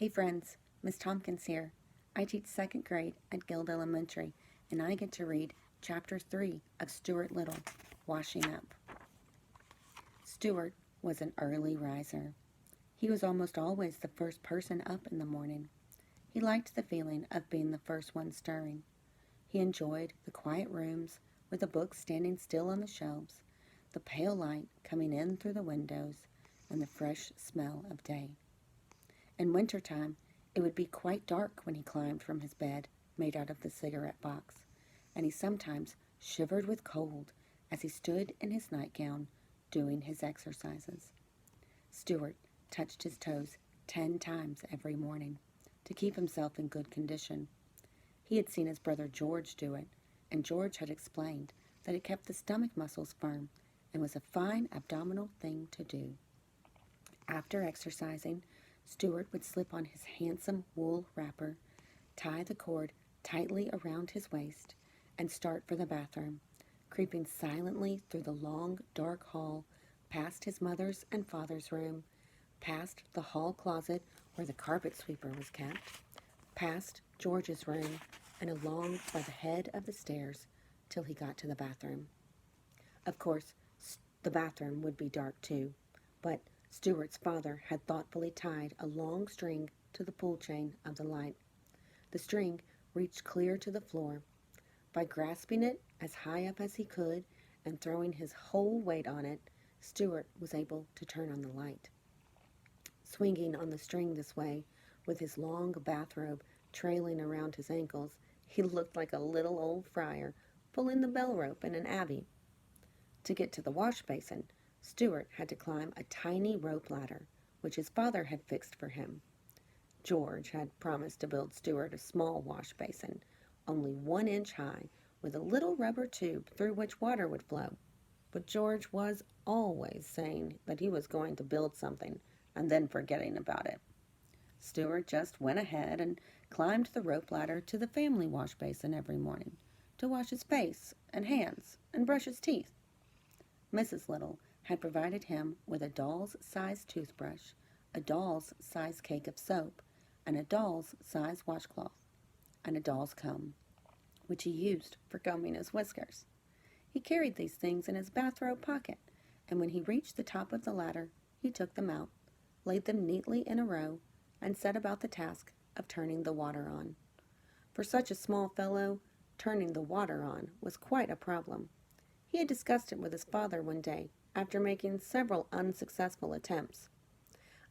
Hey friends, Miss Tomkins here. I teach second grade at Guild Elementary, and I get to read Chapter 3 of Stuart Little, Washing Up. Stuart was an early riser. He was almost always the first person up in the morning. He liked the feeling of being the first one stirring. He enjoyed the quiet rooms with the books standing still on the shelves, the pale light coming in through the windows, and the fresh smell of day. In wintertime, it would be quite dark when he climbed from his bed made out of the cigarette box, and he sometimes shivered with cold as he stood in his nightgown doing his exercises. Stuart touched his toes 10 times every morning to keep himself in good condition. He had seen his brother George do it, and George had explained that it kept the stomach muscles firm and was a fine abdominal thing to do. After exercising, Stuart would slip on his handsome wool wrapper, tie the cord tightly around his waist, and start for the bathroom, creeping silently through the long, dark hall, past his mother's and father's room, past the hall closet where the carpet sweeper was kept, past George's room, and along by the head of the stairs till he got to the bathroom. Of course, the bathroom would be dark too, but Stuart's father had thoughtfully tied a long string to the pull chain of the light. The string reached clear to the floor. By grasping it as high up as he could and throwing his whole weight on it, Stuart was able to turn on the light. Swinging on the string this way, with his long bathrobe trailing around his ankles, he looked like a little old friar pulling the bell rope in an abbey. To get to the wash basin, Stuart had to climb a tiny rope ladder, which his father had fixed for him. George had promised to build Stuart a small wash basin, only 1 inch high, with a little rubber tube through which water would flow. But George was always saying that he was going to build something and then forgetting about it. Stuart just went ahead and climbed the rope ladder to the family wash basin every morning to wash his face and hands and brush his teeth. Mrs. Little had provided him with a doll's size toothbrush, a doll's size cake of soap, and a doll's size washcloth, and a doll's comb, which he used for combing his whiskers. He carried these things in his bathrobe pocket, and when he reached the top of the ladder, he took them out, laid them neatly in a row, and set about the task of turning the water on. For such a small fellow, turning the water on was quite a problem. He had discussed it with his father one day, after making several unsuccessful attempts.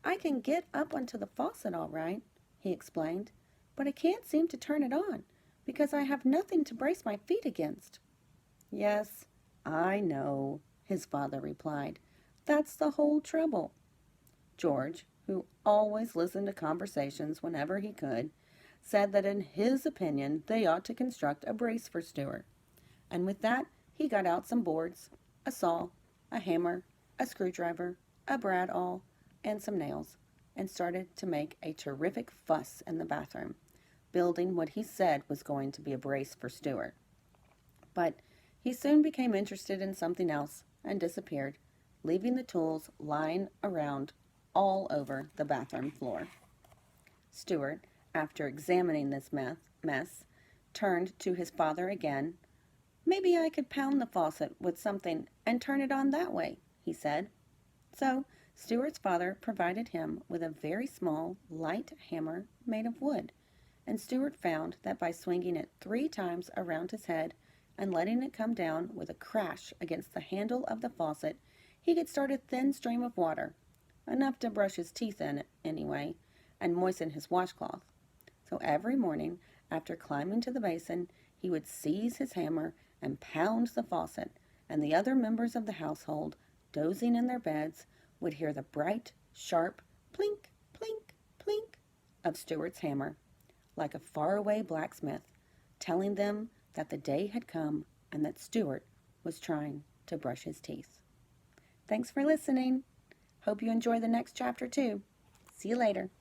"I can get up onto the faucet all right," he explained, "but I can't seem to turn it on, because I have nothing to brace my feet against." "Yes, I know," his father replied. "That's the whole trouble." George, who always listened to conversations whenever he could, said that in his opinion they ought to construct a brace for Stuart. And with that, he got out some boards, a saw, a hammer, a screwdriver, a bradawl, and some nails, and started to make a terrific fuss in the bathroom, building what he said was going to be a brace for Stuart. But he soon became interested in something else and disappeared, leaving the tools lying around all over the bathroom floor. Stuart, after examining this mess, turned to his father again. "Maybe I could pound the faucet with something and turn it on that way," he said. So Stuart's father provided him with a very small, light hammer made of wood, and Stuart found that by swinging it 3 times around his head and letting it come down with a crash against the handle of the faucet, he could start a thin stream of water, enough to brush his teeth in anyway, and moisten his washcloth. So every morning, after climbing to the basin, he would seize his hammer and pound the faucet, and the other members of the household, dozing in their beds, would hear the bright, sharp plink, plink, plink of Stuart's hammer, like a faraway blacksmith, telling them that the day had come and that Stuart was trying to brush his teeth. Thanks for listening. Hope you enjoy the next chapter too. See you later.